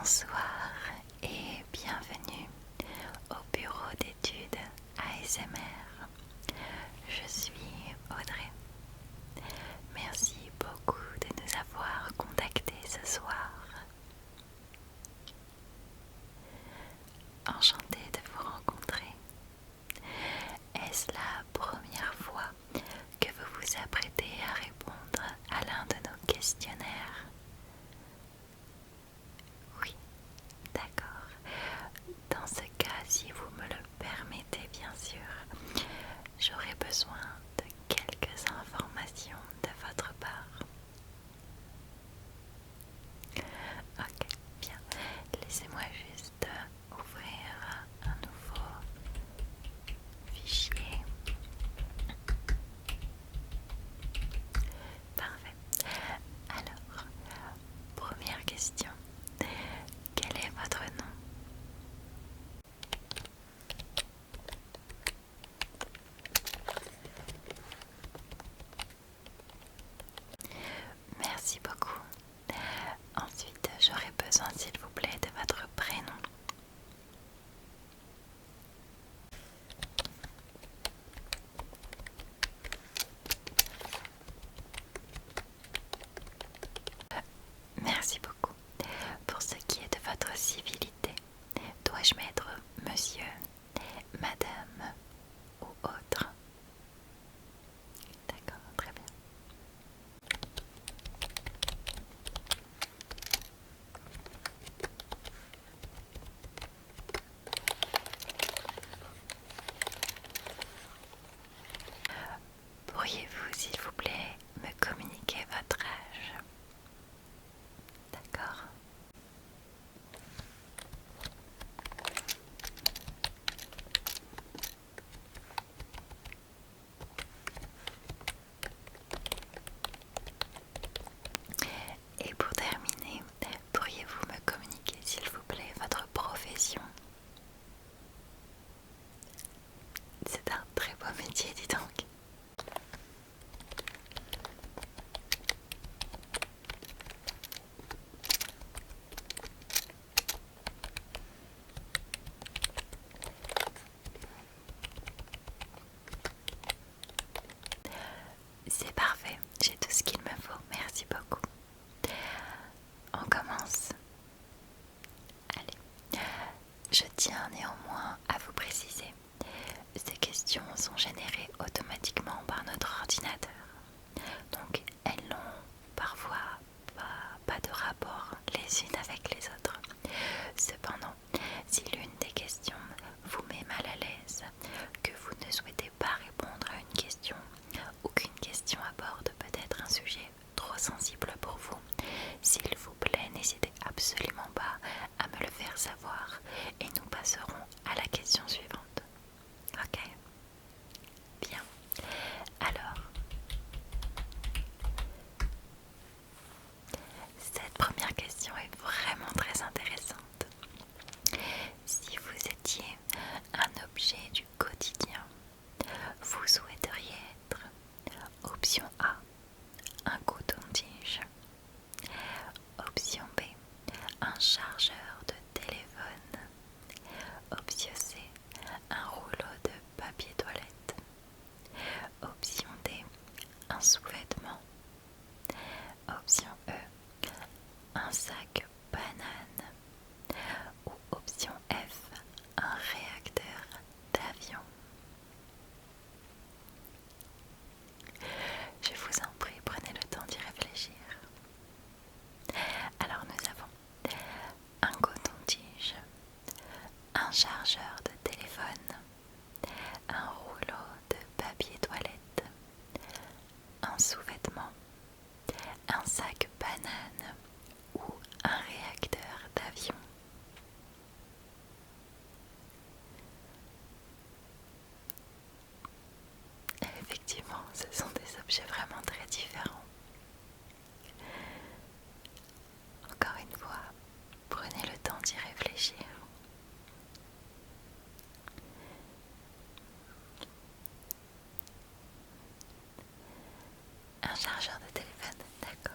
Bonsoir et bienvenue au bureau d'études ASMR. Je suis Audrey. Merci beaucoup de nous avoir contactés ce soir. Enchantée de vous rencontrer. Est-ce la première fois que vous vous apprêtez à répondre à l'un de nos questionnaires? Oui, d'accord. Dans ce cas, si vous me le permettez bien sûr, j'aurai besoin de quelques informations de votre part. Ok, bien. Laissez-moi juste ouvrir un nouveau fichier. Parfait. Alors, première question. Quel est votre nom? Merci beaucoup. Ensuite, j'aurai besoin, s'il vous plaît, de votre prénom. Merci beaucoup. Pour ce qui est de votre civilité, dois-je mettre monsieur, madame ou autre? D'accord, très bien. Pourriez-vous, s'il vous plaît, me communiquer votre âge? D'accord. Et pour terminer, pourriez-vous me communiquer, s'il vous plaît, votre profession? C'est un très beau métier, dis donc. C'est parfait, j'ai tout ce qu'il me faut, merci beaucoup. On commence. Allez, je tiens néanmoins à vous préciser, ces questions sont générées automatiquement par notre ordinateur. Donc elles n'ont parfois pas de rapport les unes avec les autres. Cependant, si l'une des questions vous met mal à l'aise, que vous ne souhaitez pas répondre à une question ou qu'une question aborde peut-être un sujet trop sensible pour vous, s'il vous plaît, n'hésitez absolument pas à me le faire savoir et nous passerons à la question suivante. Ok? Bien. Alors, cette première question est vraiment très intéressante. Si vous étiez un objet du quotidien, vous souhaiteriez être option A, un coton-tige, option B, un chargeur de téléphone, option C, un rouleau de papier toilette, option D, un sous-vêtement, option E, un sac banane ou option F, un réacteur d'avion. Je vous en prie, prenez le temps d'y réfléchir. Alors nous avons un coton-tige, un chargeur de téléphone, un rouleau de papier toilette, un sous-vêtement, un sac banane ou un réacteur d'avion. Effectivement, ce sont des objets vraiment très différents. Encore une fois, prenez le temps d'y réfléchir. Un chargeur de téléphone, d'accord.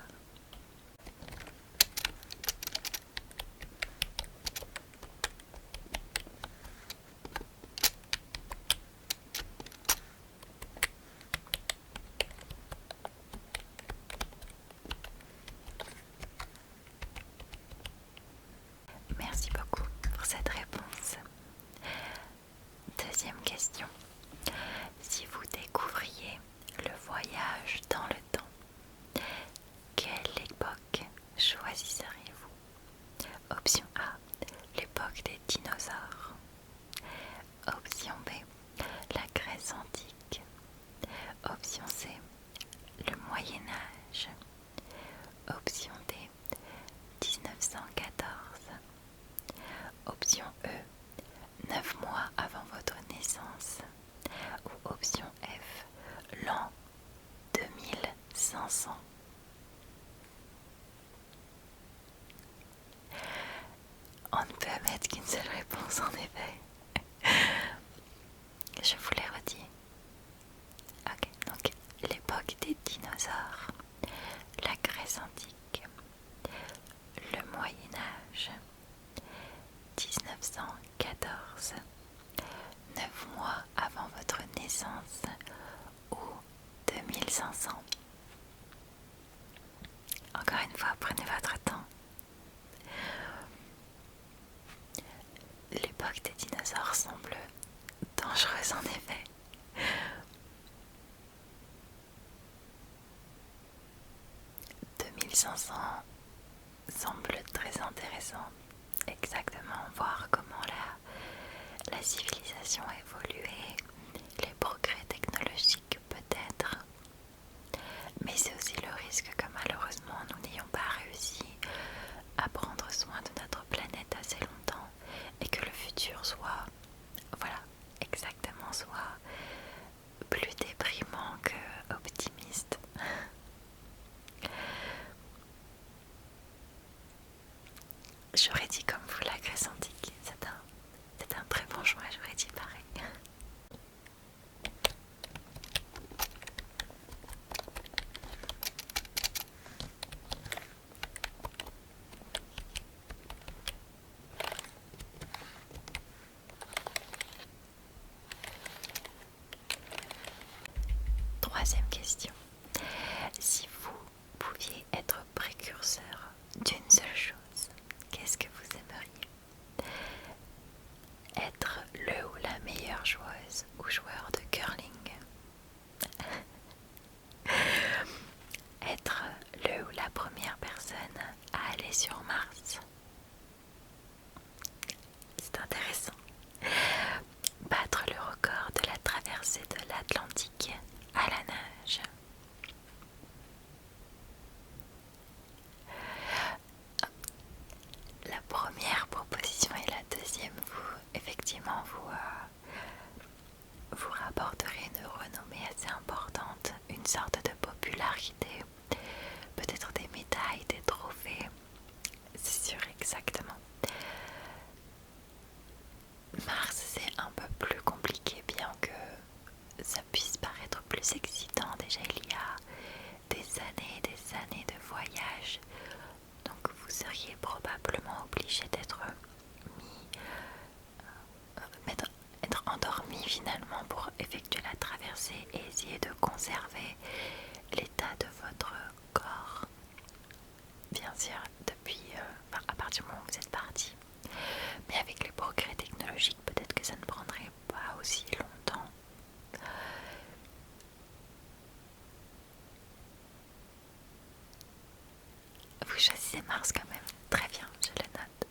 l'époque des dinosaures. Option B, la Grèce antique. Option C, le Moyen Âge. Option D, 1914. Option E, 9 mois avant votre naissance. Ou option F, l'an 2500. On ne peut mettre qu'une seule réponse en effet. Je vous les redis. Ok, donc l'époque des dinosaures, la Grèce antique, le Moyen Âge, 1914, 9 mois avant votre naissance ou 2500. Encore une fois, prenez votre temps. L'époque des dinosaures semble dangereuse en effet. 2500 semble très intéressant. Exactement, voir comment la civilisation a évolué, les progrès technologiques peut-être, mais c'est aussi le risque que malheureusement nous n'ayons pas réussi à prendre soin de notre planète assez longtemps et que le futur soit, voilà, exactement, soit plus déprimant que optimiste. J'aurais dit comme vous la Grèce antique, c'est un très bon choix, j'aurais dit pareil. Troisième question. Si vous pouviez être précurseur d'une seule chose, qu'est-ce que vous aimeriez? Être le ou la meilleure joueuse ou joueur de curling? Être le ou la première personne à aller sur Mars? C'est intéressant. Battre le record de la traversée de l'Atlantique à la nage? La première proposition et la deuxième, effectivement, vous rapporterez une renommée assez importante, une sorte de popularité, peut-être des médailles, des trophées, c'est sûr, exactement. Mars, c'est un peu plus compliqué, bien que ça puisse paraître plus excitant. Déjà, il y a des années de voyage, donc vous seriez probablement obligé d'être être endormi finalement pour effectuer la traversée et essayer de conserver l'état de votre corps, bien sûr, depuis à partir du moment où vous êtes parti. Mais avec les progrès technologiques, peut-être que ça ne prendrait pas aussi longtemps. Vous choisissez Mars quand même. Très bien, je le note.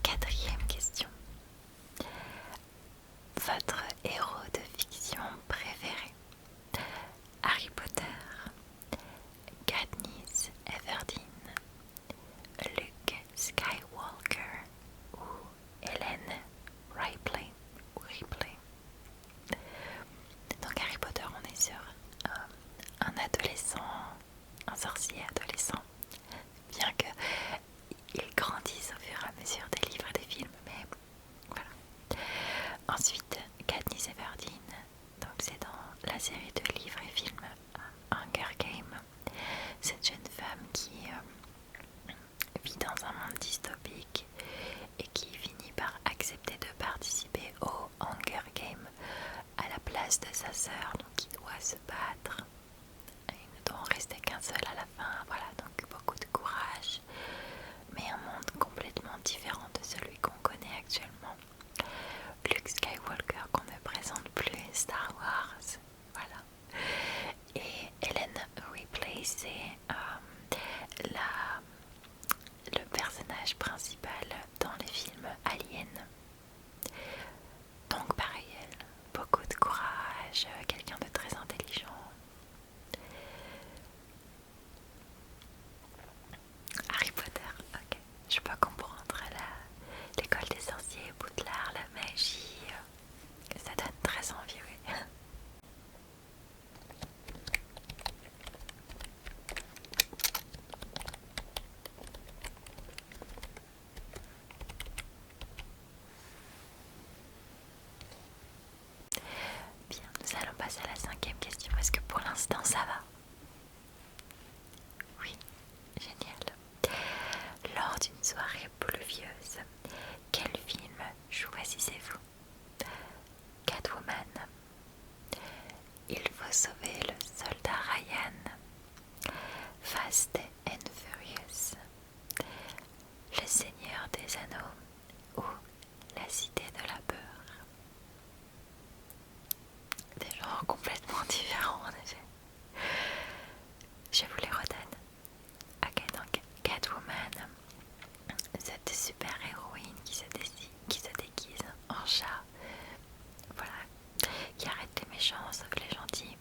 Quatrième question. Votre héros de fiction préféré? Harry Potter, Katniss Everdeen, Luke Skywalker ou Hélène Ripley. Donc Harry Potter, on est sur un adolescent, un sorcier adolescent, bien qu'il grandisse au fur et à mesure des livres et des films, mais voilà. Ensuite, Katniss Everdeen, donc c'est dans la série de livres et films Hunger Games. Cette jeune femme qui vit dans un monde dystopique et qui finit temps ça va? Oui, génial. Lors d'une soirée pluvieuse, quel film choisissez-vous? Catwoman, Il faut sauver le soldat Ryan, Fast and Furious, Le Seigneur des Anneaux ou La Cité de la Peur. Des genres complètement différents en effet. Je vous les redonne. Ok, donc Catwoman, cette super héroïne qui se déguise en chat, voilà, qui arrête les méchants, sauve les gentils.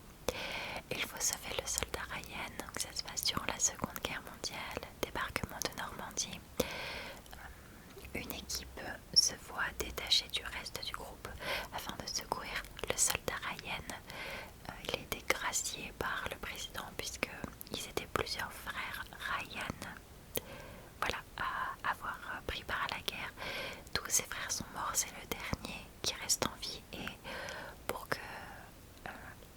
Il faut sauver le soldat Ryan, donc ça se passe durant la Seconde Guerre mondiale, débarquement de Normandie. Une équipe se voit détachée du reste du groupe afin de secourir le soldat Ryan. Il a été gracié par le président puisqu'ils étaient plusieurs frères Ryan, voilà, à avoir pris part à la guerre. Tous ses frères sont morts, c'est le dernier qui reste en vie, et pour que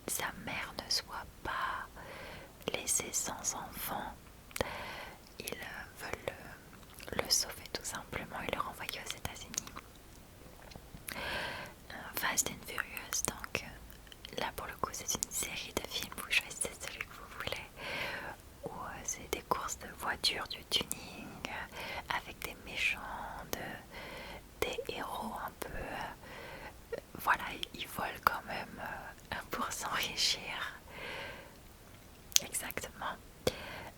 sa mère ne soit pas laissée sans enfant, ils veulent le sauver tout simplement et le renvoyer aux États-Unis. Fast and Furious, donc là pour le coup c'est une série de films, vous choisissez celui que vous voulez, où c'est des courses de voitures, du tuning, avec des méchants, des héros un peu, voilà, ils volent quand même pour s'enrichir. Exactement.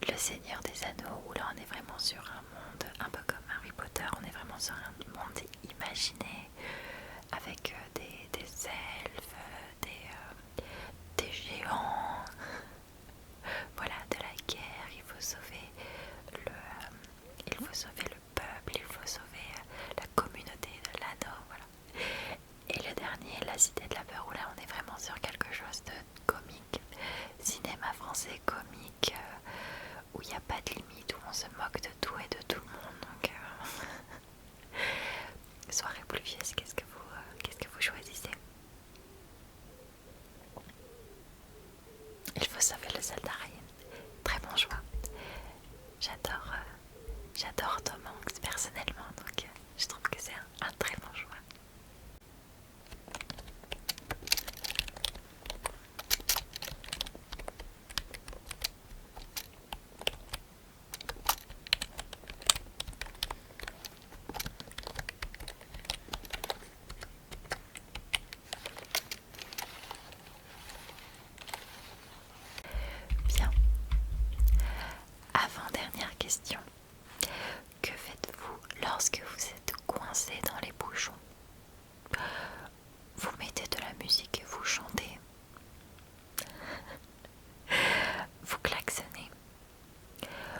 Le Seigneur des Anneaux, où là on est vraiment sur un monde, un peu comme Harry Potter, on est vraiment sur un monde imaginé, avec des elfes, des géants, voilà, de la guerre. Il faut sauver le peuple, il faut sauver la communauté de l'anneau, voilà. Et le dernier, La Cité de la Peur, où là on est vraiment sur quelque chose de comique, cinéma français comique, où il n'y a pas de limite, où on se moque de tout et de tout le monde. Donc soirée pluvieuse, qu'est-ce que vous choisissez? Il faut sauver le soldat Ryan. Très bon choix. J'adore Tom Hanks personnellement, donc je trouve que c'est un très bon choix. Bien. Avant-dernière question. Que faites-vous lorsque vous êtes coincé dans les bouchons? Vous mettez de la musique et vous chantez. Vous klaxonnez.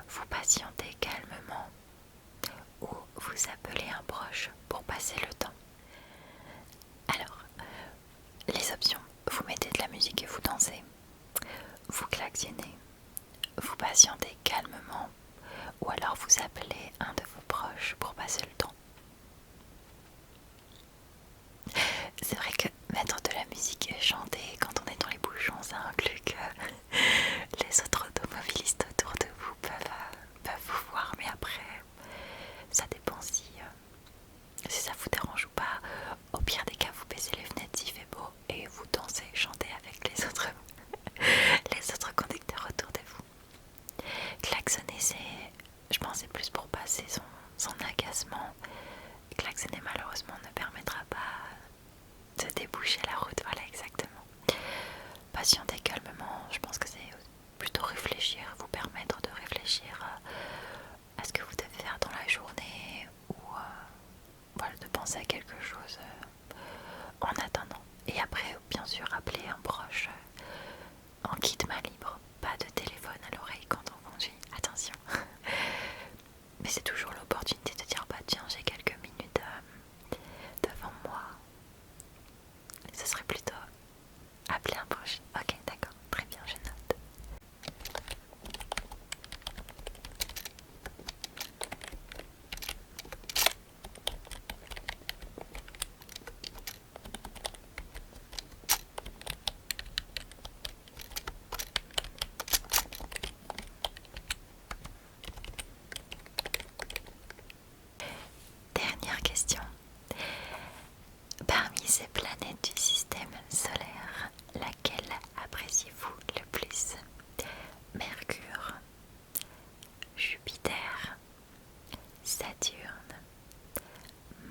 Vous patientez calmement. Ou vous appelez un proche pour passer le temps. Alors, les options: vous mettez de la musique et vous dansez. Vous klaxonnez. Vous patientez calmement. Ou alors vous appelez un de vos proches pour passer le temps. C'est vrai que mettre de la musique et chanter quand on est dans les bouchons, ça inclut que les autres automobilistes autour de vous peuvent vous voir, mais après, ça dépend si ça vous dérange ou pas. Au pire des cas, vous baissez les fenêtres s'il fait beau et vous dansez et chantez avec les autres conducteurs autour de vous. Klaxonner, je pense, c'est plus pour passer son agacement. Klaxonner, malheureusement, ne permettra pas de déboucher la route, voilà, exactement. Patienter calmement, je pense que c'est plutôt réfléchir, vous permettre de réfléchir à ce que vous devez faire dans la journée, ou voilà, de penser à quelque chose en attendant. Et après, bien sûr, appeler un proche en kit main libre, pas de téléphone à l'oreille quand on conduit, attention. Mais c'est toujours l'opportunité de dire, bah tiens, j'ai quelques minutes devant moi. Ce serait plutôt appeler un proche. Ok, d'accord, très bien, je note.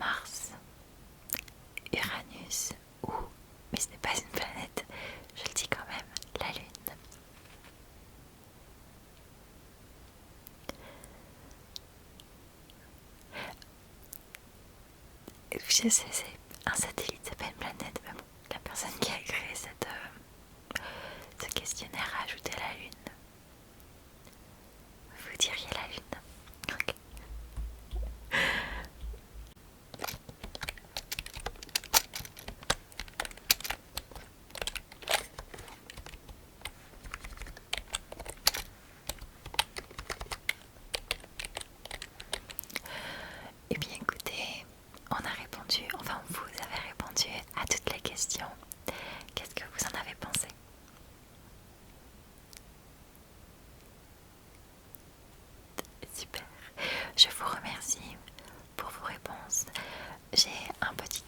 Mars, Uranus ou, mais ce n'est pas une planète, je le dis quand même, la Lune. Je sais, c'est un satellite, c'est pas une planète, mais bon, la personne qui a créé ce questionnaire a ajouté la Lune. Vous diriez la Lune. Ok. Eh bien écoutez, on a répondu, enfin vous avez répondu à toutes les questions. Qu'est-ce que vous en avez pensé? Super. Je vous remercie pour vos réponses. J'ai un petit